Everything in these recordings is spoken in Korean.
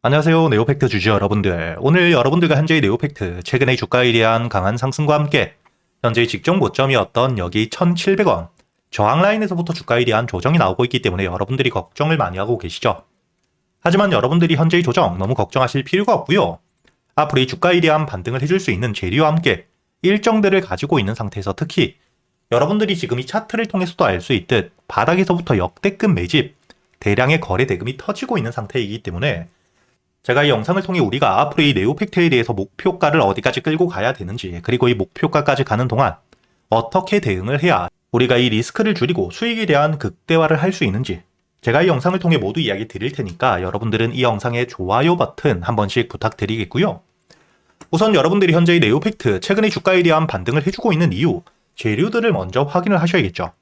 안녕하세요. 네오팩트 주주 여러분들. 오늘 여러분들과 현재의 네오팩트, 최근의 주가에 대한 강한 상승과 함께 현재의 직전 고점이었던 여기 1,700원 저항 라인에서부터 주가에 대한 조정이 나오고 있기 때문에 여러분들이 걱정을 많이 하고 계시죠. 하지만 여러분들이 현재의 조정 너무 걱정하실 필요가 없고요. 앞으로 이 주가에 대한 반등을 해줄 수 있는 재료와 함께 일정들을 가지고 있는 상태에서 특히 여러분들이 지금 이 차트를 통해서도 알 수 있듯 바닥에서부터 역대급 매집, 대량의 거래 대금이 터지고 있는 상태이기 때문에 제가 이 영상을 통해 우리가 앞으로 이 네오팩트에 대해서 목표가를 어디까지 끌고 가야 되는지, 그리고 이 목표가까지 가는 동안 어떻게 대응을 해야 우리가 이 리스크를 줄이고 수익에 대한 극대화를 할 수 있는지, 제가 이 영상을 통해 모두 이야기 드릴 테니까 여러분들은 이 영상의 좋아요 버튼 한 번씩 부탁드리겠고요. 우선 여러분들이 현재 이 네오팩트 최근의 주가에 대한 반등을 해주고 있는 이유, 재료들을 먼저 확인을 하셔야겠죠.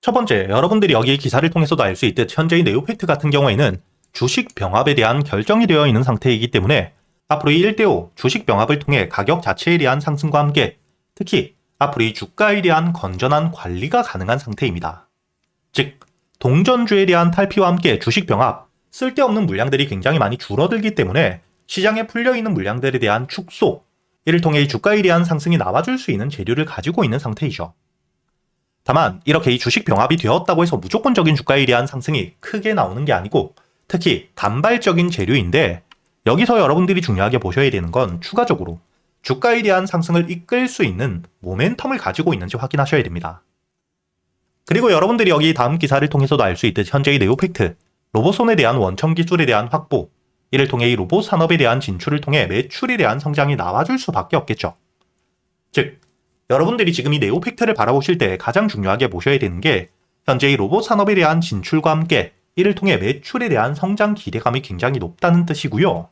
첫 번째, 여러분들이 여기 기사를 통해서도 알 수 있듯 현재의 네오팩트 같은 경우에는 주식 병합에 대한 결정이 되어 있는 상태이기 때문에 앞으로 이 1대5 주식 병합을 통해 가격 자체에 대한 상승과 함께 특히 앞으로 이 주가에 대한 건전한 관리가 가능한 상태입니다. 즉, 동전주에 대한 탈피와 함께 주식 병합, 쓸데없는 물량들이 굉장히 많이 줄어들기 때문에 시장에 풀려있는 물량들에 대한 축소, 이를 통해 이 주가에 대한 상승이 나와줄 수 있는 재료를 가지고 있는 상태이죠. 다만 이렇게 이 주식 병합이 되었다고 해서 무조건적인 주가에 대한 상승이 크게 나오는 게 아니고 특히 단발적인 재료인데 여기서 여러분들이 중요하게 보셔야 되는 건 추가적으로 주가에 대한 상승을 이끌 수 있는 모멘텀을 가지고 있는지 확인하셔야 됩니다. 그리고 여러분들이 여기 다음 기사를 통해서도 알 수 있듯 현재의 네오팩트, 로봇손에 대한 원천 기술에 대한 확보, 이를 통해 이 로봇 산업에 대한 진출을 통해 매출에 대한 성장이 나와줄 수밖에 없겠죠. 즉, 여러분들이 지금 이 네오팩트를 바라보실 때 가장 중요하게 보셔야 되는 게 현재의 로봇 산업에 대한 진출과 함께 이를 통해 매출에 대한 성장 기대감이 굉장히 높다는 뜻이고요.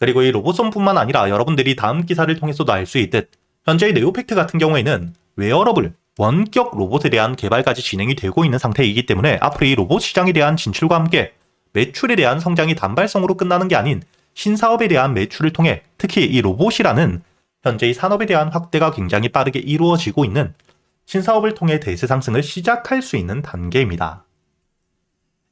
그리고 이 로봇손뿐만 아니라 여러분들이 다음 기사를 통해서도 알 수 있듯 현재의 네오팩트 같은 경우에는 웨어러블, 원격 로봇에 대한 개발까지 진행이 되고 있는 상태이기 때문에 앞으로 이 로봇 시장에 대한 진출과 함께 매출에 대한 성장이 단발성으로 끝나는 게 아닌 신사업에 대한 매출을 통해 특히 이 로봇이라는 현재의 산업에 대한 확대가 굉장히 빠르게 이루어지고 있는 신사업을 통해 대세 상승을 시작할 수 있는 단계입니다.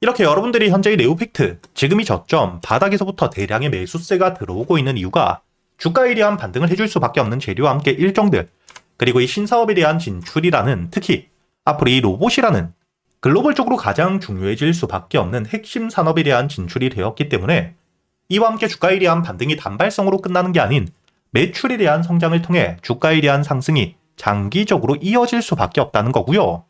이렇게 여러분들이 현재의 네오팩트, 지금이 저점, 바닥에서부터 대량의 매수세가 들어오고 있는 이유가 주가에 대한 반등을 해줄 수밖에 없는 재료와 함께 일정들, 그리고 이 신사업에 대한 진출이라는 특히 앞으로 이 로봇이라는 글로벌적으로 가장 중요해질 수밖에 없는 핵심 산업에 대한 진출이 되었기 때문에 이와 함께 주가에 대한 반등이 단발성으로 끝나는 게 아닌 매출에 대한 성장을 통해 주가에 대한 상승이 장기적으로 이어질 수밖에 없다는 거고요.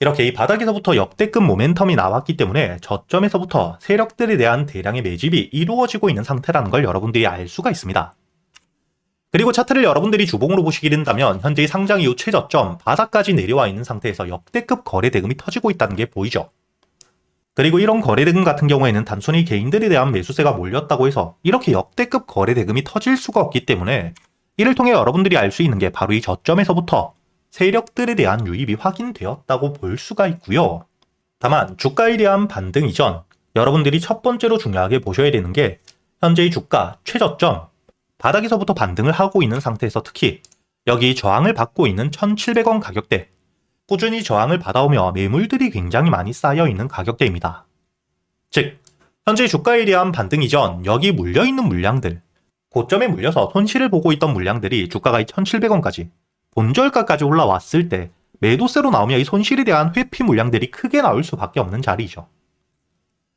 이렇게 이 바닥에서부터 역대급 모멘텀이 나왔기 때문에 저점에서부터 세력들에 대한 대량의 매집이 이루어지고 있는 상태라는 걸 여러분들이 알 수가 있습니다. 그리고 차트를 여러분들이 주봉으로 보시게 된다면 현재의 상장 이후 최저점 바닥까지 내려와 있는 상태에서 역대급 거래 대금이 터지고 있다는 게 보이죠. 그리고 이런 거래 대금 같은 경우에는 단순히 개인들에 대한 매수세가 몰렸다고 해서 이렇게 역대급 거래 대금이 터질 수가 없기 때문에 이를 통해 여러분들이 알 수 있는 게 바로 이 저점에서부터 세력들에 대한 유입이 확인되었다고 볼 수가 있고요. 다만 주가에 대한 반등 이전 여러분들이 첫 번째로 중요하게 보셔야 되는 게 현재의 주가 최저점 바닥에서부터 반등을 하고 있는 상태에서 특히 여기 저항을 받고 있는 1,700원 가격대 꾸준히 저항을 받아오며 매물들이 굉장히 많이 쌓여 있는 가격대입니다. 즉 현재 주가에 대한 반등 이전 여기 물려있는 물량들 고점에 물려서 손실을 보고 있던 물량들이 주가가 1,700원까지 본절가까지 올라왔을 때 매도세로 나오면 이 손실에 대한 회피 물량들이 크게 나올 수밖에 없는 자리이죠.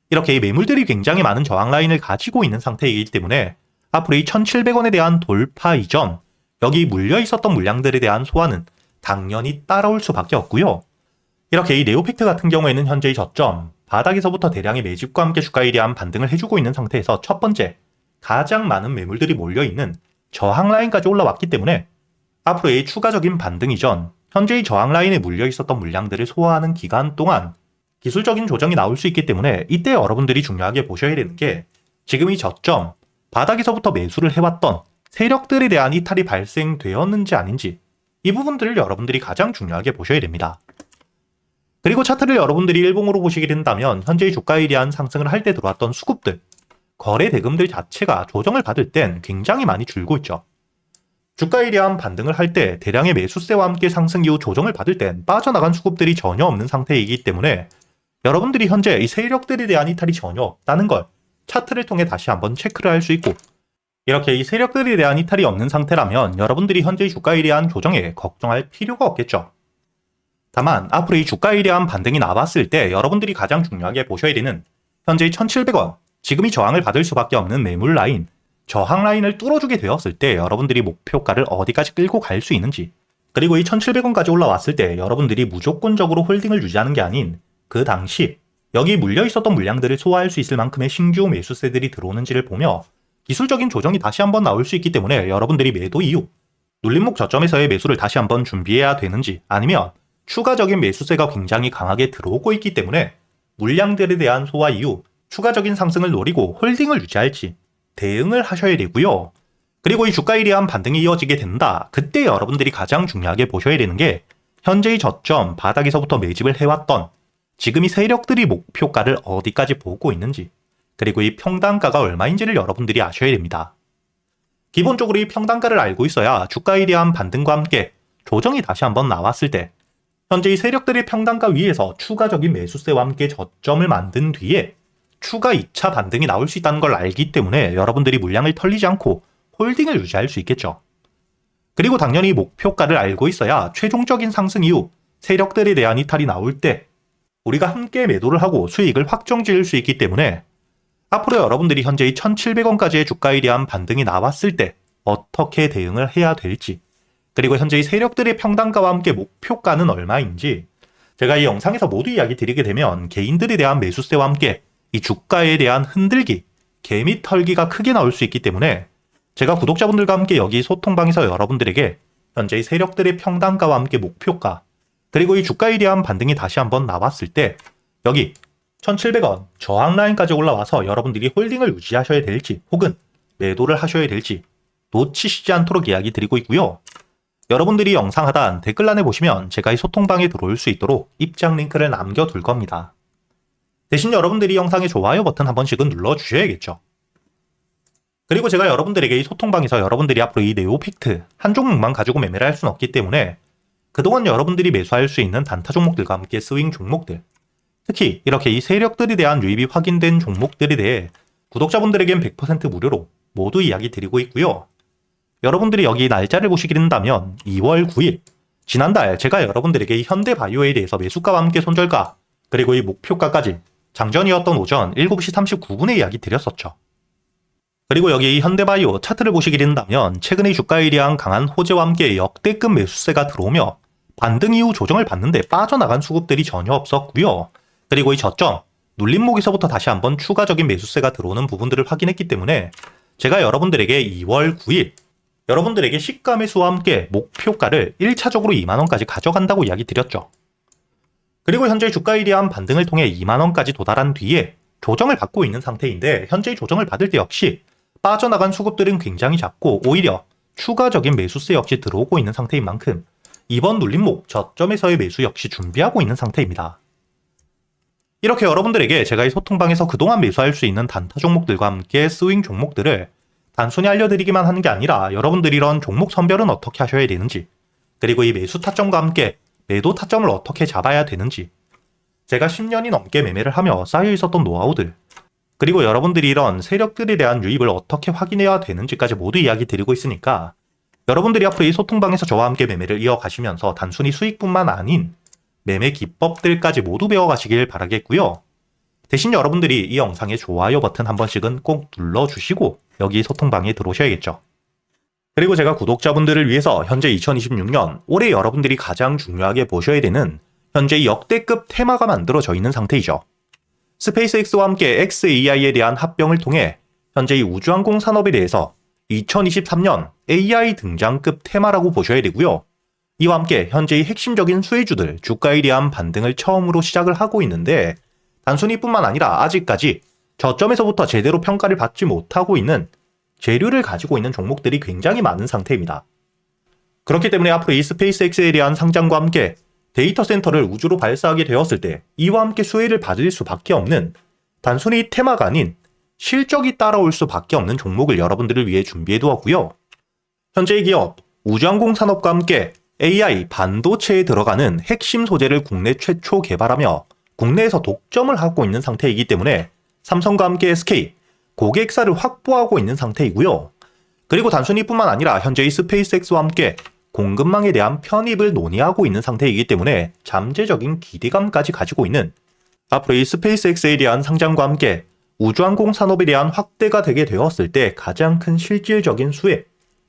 이렇게 이 매물들이 굉장히 많은 저항 라인을 가지고 있는 상태이기 때문에 앞으로 이 1,700원에 대한 돌파 이전 여기 물려 있었던 물량들에 대한 소화는 당연히 따라올 수밖에 없고요. 이렇게 이 네오팩트 같은 경우에는 현재의 저점 바닥에서부터 대량의 매집과 함께 주가에 대한 반등을 해주고 있는 상태에서 첫 번째 가장 많은 매물들이 몰려있는 저항 라인까지 올라왔기 때문에 앞으로의 추가적인 반등 이전 현재의 저항 라인에 물려 있었던 물량들을 소화하는 기간 동안 기술적인 조정이 나올 수 있기 때문에 이때 여러분들이 중요하게 보셔야 되는 게 지금 이 저점 바닥에서부터 매수를 해왔던 세력들에 대한 이탈이 발생되었는지 아닌지 이 부분들을 여러분들이 가장 중요하게 보셔야 됩니다. 그리고 차트를 여러분들이 일봉으로 보시게 된다면 현재의 주가에 대한 상승을 할 때 들어왔던 수급들, 거래 대금들 자체가 조정을 받을 땐 굉장히 많이 줄고 있죠. 주가에 대한 반등을 할 때 대량의 매수세와 함께 상승 이후 조정을 받을 땐 빠져나간 수급들이 전혀 없는 상태이기 때문에 여러분들이 현재 이 세력들에 대한 이탈이 전혀 없다는 걸 차트를 통해 다시 한번 체크를 할 수 있고, 이렇게 이 세력들에 대한 이탈이 없는 상태라면 여러분들이 현재의 주가에 대한 조정에 걱정할 필요가 없겠죠. 다만 앞으로 이 주가에 대한 반등이 나왔을 때 여러분들이 가장 중요하게 보셔야 되는 현재의 1,700원, 지금이 저항을 받을 수밖에 없는 매물 라인, 저항 라인을 뚫어주게 되었을 때 여러분들이 목표가를 어디까지 끌고 갈 수 있는지, 그리고 이 1,700원까지 올라왔을 때 여러분들이 무조건적으로 홀딩을 유지하는 게 아닌 그 당시 여기 물려 있었던 물량들을 소화할 수 있을 만큼의 신규 매수세들이 들어오는지를 보며 기술적인 조정이 다시 한번 나올 수 있기 때문에 여러분들이 매도 이후 눌림목 저점에서의 매수를 다시 한번 준비해야 되는지, 아니면 추가적인 매수세가 굉장히 강하게 들어오고 있기 때문에 물량들에 대한 소화 이후 추가적인 상승을 노리고 홀딩을 유지할지 대응을 하셔야 되고요. 그리고 이 주가에 대한 반등이 이어지게 된다. 그때 여러분들이 가장 중요하게 보셔야 되는 게 현재의 저점 바닥에서부터 매집을 해왔던 지금 이 세력들이 목표가를 어디까지 보고 있는지, 그리고 이 평단가가 얼마인지를 여러분들이 아셔야 됩니다. 기본적으로 이 평단가를 알고 있어야 주가에 대한 반등과 함께 조정이 다시 한번 나왔을 때 현재 이 세력들의 평단가 위에서 추가적인 매수세와 함께 저점을 만든 뒤에 추가 2차 반등이 나올 수 있다는 걸 알기 때문에 여러분들이 물량을 털리지 않고 홀딩을 유지할 수 있겠죠. 그리고 당연히 목표가를 알고 있어야 최종적인 상승 이후 세력들에 대한 이탈이 나올 때 우리가 함께 매도를 하고 수익을 확정 지을 수 있기 때문에 앞으로 여러분들이 현재 이 1,700원까지의 주가에 대한 반등이 나왔을 때 어떻게 대응을 해야 될지, 그리고 현재 이 세력들의 평단가와 함께 목표가는 얼마인지 제가 이 영상에서 모두 이야기 드리게 되면 개인들에 대한 매수세와 함께 이 주가에 대한 흔들기, 개미 털기가 크게 나올 수 있기 때문에 제가 구독자분들과 함께 여기 소통방에서 여러분들에게 현재 이 세력들의 평단가와 함께 목표가, 그리고 이 주가에 대한 반등이 다시 한번 나왔을 때 여기 1,700원 저항 라인까지 올라와서 여러분들이 홀딩을 유지하셔야 될지 혹은 매도를 하셔야 될지 놓치시지 않도록 이야기 드리고 있고요. 여러분들이 영상 하단 댓글란에 보시면 제가 이 소통방에 들어올 수 있도록 입장 링크를 남겨둘 겁니다. 대신 여러분들이 영상의 좋아요 버튼 한 번씩은 눌러주셔야겠죠. 그리고 제가 여러분들에게 이 소통방에서 여러분들이 앞으로 이 네오팩트 한 종목만 가지고 매매를 할 수는 없기 때문에 그동안 여러분들이 매수할 수 있는 단타 종목들과 함께 스윙 종목들, 특히 이렇게 이 세력들에 대한 유입이 확인된 종목들에 대해 구독자분들에겐 100% 무료로 모두 이야기 드리고 있고요. 여러분들이 여기 날짜를 보시게 된다면 2월 9일, 지난달 제가 여러분들에게 이 현대바이오에 대해서 매수가와 함께 손절가, 그리고 이 목표가까지 장전이었던 오전 7시 39분에 이야기 드렸었죠. 그리고 여기 이 현대바이오 차트를 보시게 된다면 최근의 주가에 대한 강한 호재와 함께 역대급 매수세가 들어오며 반등 이후 조정을 받는데 빠져나간 수급들이 전혀 없었고요. 그리고 이 저점, 눌림목에서부터 다시 한번 추가적인 매수세가 들어오는 부분들을 확인했기 때문에 제가 여러분들에게 2월 9일 여러분들에게 시가 매수와 함께 목표가를 1차적으로 2만원까지 가져간다고 이야기 드렸죠. 그리고 현재 주가에 대한 반등을 통해 2만원까지 도달한 뒤에 조정을 받고 있는 상태인데 현재의 조정을 받을 때 역시 빠져나간 수급들은 굉장히 작고 오히려 추가적인 매수세 역시 들어오고 있는 상태인 만큼 이번 눌림목 저점에서의 매수 역시 준비하고 있는 상태입니다. 이렇게 여러분들에게 제가 이 소통방에서 그동안 매수할 수 있는 단타 종목들과 함께 스윙 종목들을 단순히 알려드리기만 하는 게 아니라 여러분들이 이런 종목 선별은 어떻게 하셔야 되는지, 그리고 이 매수 타점과 함께 매도 타점을 어떻게 잡아야 되는지, 제가 10년이 넘게 매매를 하며 쌓여 있었던 노하우들, 그리고 여러분들이 이런 세력들에 대한 유입을 어떻게 확인해야 되는지까지 모두 이야기 드리고 있으니까 여러분들이 앞으로 이 소통방에서 저와 함께 매매를 이어가시면서 단순히 수익뿐만 아닌 매매 기법들까지 모두 배워가시길 바라겠고요. 대신 여러분들이 이 영상의 좋아요 버튼 한 번씩은 꼭 눌러주시고 여기 소통방에 들어오셔야겠죠. 그리고 제가 구독자분들을 위해서 현재 2026년 올해 여러분들이 가장 중요하게 보셔야 되는 현재 역대급 테마가 만들어져 있는 상태이죠. 스페이스X와 함께 xAI에 대한 합병을 통해 현재 이 우주항공 산업에 대해서 2023년 AI 등장급 테마라고 보셔야 되고요. 이와 함께 현재의 핵심적인 수혜주들 주가에 대한 반등을 처음으로 시작을 하고 있는데 단순히 뿐만 아니라 아직까지 저점에서부터 제대로 평가를 받지 못하고 있는 재료를 가지고 있는 종목들이 굉장히 많은 상태입니다. 그렇기 때문에 앞으로 이 스페이스X에 대한 상장과 함께 데이터 센터를 우주로 발사하게 되었을 때 이와 함께 수혜를 받을 수밖에 없는 단순히 테마가 아닌 실적이 따라올 수밖에 없는 종목을 여러분들을 위해 준비해 두었고요. 현재의 기업 우주항공 산업과 함께 AI 반도체에 들어가는 핵심 소재를 국내 최초 개발하며 국내에서 독점을 하고 있는 상태이기 때문에 삼성과 함께 SK, 고객사를 확보하고 있는 상태이고요. 그리고 단순히 뿐만 아니라 현재 이 스페이스X와 함께 공급망에 대한 편입을 논의하고 있는 상태이기 때문에 잠재적인 기대감까지 가지고 있는, 앞으로 이 스페이스X에 대한 상장과 함께 우주항공 산업에 대한 확대가 되게 되었을 때 가장 큰 실질적인 수혜,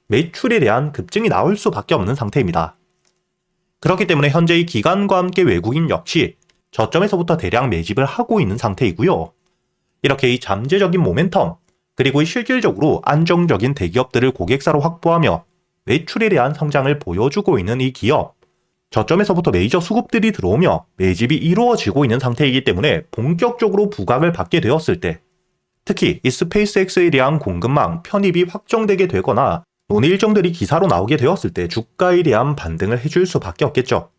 매출에 대한 급증이 나올 수밖에 없는 상태입니다. 그렇기 때문에 현재 이 기관과 함께 외국인 역시 저점에서부터 대량 매집을 하고 있는 상태이고요. 이렇게 이 잠재적인 모멘텀, 그리고 이 실질적으로 안정적인 대기업들을 고객사로 확보하며 매출에 대한 성장을 보여주고 있는 이 기업, 저점에서부터 메이저 수급들이 들어오며 매집이 이루어지고 있는 상태이기 때문에 본격적으로 부각을 받게 되었을 때, 특히 이 스페이스X에 대한 공급망 편입이 확정되게 되거나 논의 일정들이 기사로 나오게 되었을 때 주가에 대한 반등을 해줄 수밖에 없겠죠.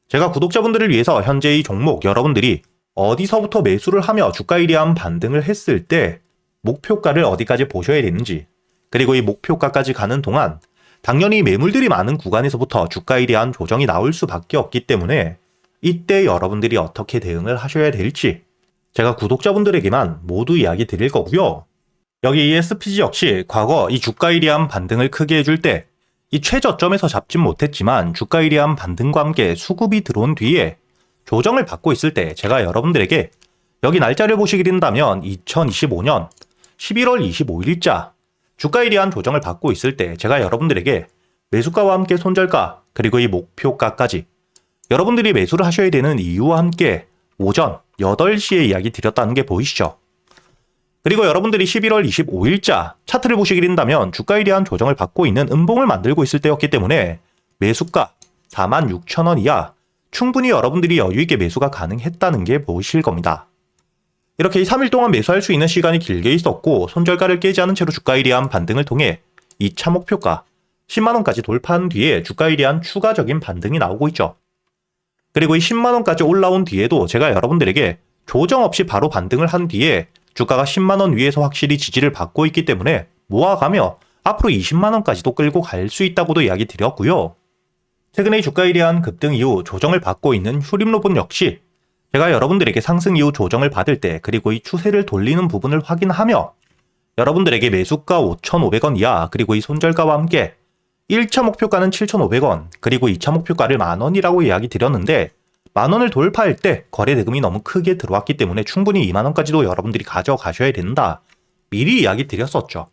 제가 구독자분들을 위해서 현재 이 종목 여러분들이 어디서부터 매수를 하며 주가에 대한 반등을 했을 때 목표가를 어디까지 보셔야 되는지, 그리고 이 목표가까지 가는 동안 당연히 매물들이 많은 구간에서부터 주가에 대한 조정이 나올 수밖에 없기 때문에 이때 여러분들이 어떻게 대응을 하셔야 될지 제가 구독자분들에게만 모두 이야기 드릴 거고요. 여기 이 SPG 역시 과거 이 주가에 대한 반등을 크게 해줄 때 이 최저점에서 잡진 못했지만 주가에 대한 반등과 함께 수급이 들어온 뒤에 조정을 받고 있을 때 제가 여러분들에게 여기 날짜를 보시게 된다면 2025년 11월 25일자 주가에 대한 조정을 받고 있을 때 제가 여러분들에게 매수가와 함께 손절가, 그리고 이 목표가까지 여러분들이 매수를 하셔야 되는 이유와 함께 오전 8시에 이야기 드렸다는 게 보이시죠? 그리고 여러분들이 11월 25일자 차트를 보시게 된다면 주가에 대한 조정을 받고 있는 음봉을 만들고 있을 때였기 때문에 매수가 46,000원 이하 충분히 여러분들이 여유있게 매수가 가능했다는 게 보이실 겁니다. 이렇게 3일 동안 매수할 수 있는 시간이 길게 있었고 손절가를 깨지 않은 채로 주가에 대한 반등을 통해 2차 목표가 10만원까지 돌파한 뒤에 주가에 대한 추가적인 반등이 나오고 있죠. 그리고 이 10만원까지 올라온 뒤에도 제가 여러분들에게 조정 없이 바로 반등을 한 뒤에 주가가 10만원 위에서 확실히 지지를 받고 있기 때문에 모아가며 앞으로 20만원까지도 끌고 갈 수 있다고도 이야기 드렸고요. 최근에 주가에 대한 급등 이후 조정을 받고 있는 휴림로봇 역시 제가 여러분들에게 상승 이후 조정을 받을 때, 그리고 이 추세를 돌리는 부분을 확인하며 여러분들에게 매수가 5,500원 이하, 그리고 이 손절가와 함께 1차 목표가는 7,500원, 그리고 2차 목표가를 만원이라고 이야기 드렸는데 만원을 돌파할 때 거래 대금이 너무 크게 들어왔기 때문에 충분히 2만원까지도 여러분들이 가져가셔야 된다, 미리 이야기 드렸었죠.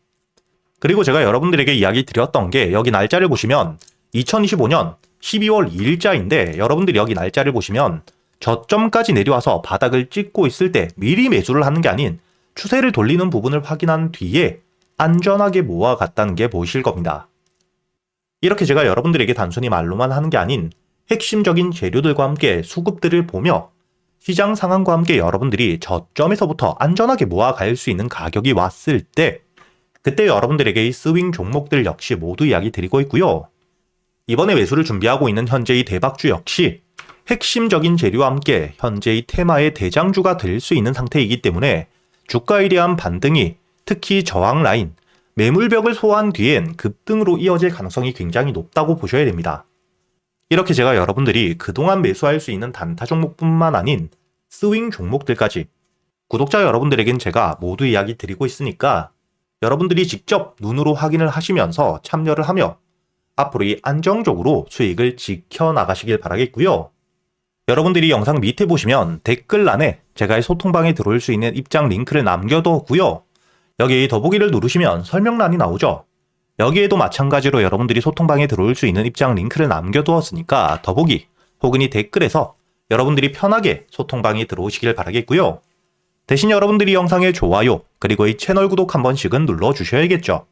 그리고 제가 여러분들에게 이야기 드렸던 게 여기 날짜를 보시면 2025년 12월 2일자인데 여러분들이 여기 날짜를 보시면 저점까지 내려와서 바닥을 찍고 있을 때 미리 매수를 하는 게 아닌 추세를 돌리는 부분을 확인한 뒤에 안전하게 모아갔다는 게 보이실 겁니다. 이렇게 제가 여러분들에게 단순히 말로만 하는 게 아닌 핵심적인 재료들과 함께 수급들을 보며 시장 상황과 함께 여러분들이 저점에서부터 안전하게 모아갈 수 있는 가격이 왔을 때 그때 여러분들에게 이 스윙 종목들 역시 모두 이야기 드리고 있고요. 이번에 매수를 준비하고 있는 현재의 대박주 역시 핵심적인 재료와 함께 현재의 테마의 대장주가 될 수 있는 상태이기 때문에 주가에 대한 반등이 특히 저항 라인, 매물벽을 소화한 뒤엔 급등으로 이어질 가능성이 굉장히 높다고 보셔야 됩니다. 이렇게 제가 여러분들이 그동안 매수할 수 있는 단타 종목뿐만 아닌 스윙 종목들까지 구독자 여러분들에겐 제가 모두 이야기 드리고 있으니까 여러분들이 직접 눈으로 확인을 하시면서 참여를 하며 앞으로 이 안정적으로 수익을 지켜나가시길 바라겠고요. 여러분들이 영상 밑에 보시면 댓글란에 제가 이 소통방에 들어올 수 있는 입장 링크를 남겨뒀고요. 여기 더보기를 누르시면 설명란이 나오죠. 여기에도 마찬가지로 여러분들이 소통방에 들어올 수 있는 입장 링크를 남겨두었으니까 더보기 혹은 이 댓글에서 여러분들이 편하게 소통방에 들어오시길 바라겠고요. 대신 여러분들이 영상의 좋아요 그리고 이 채널 구독 한 번씩은 눌러주셔야겠죠.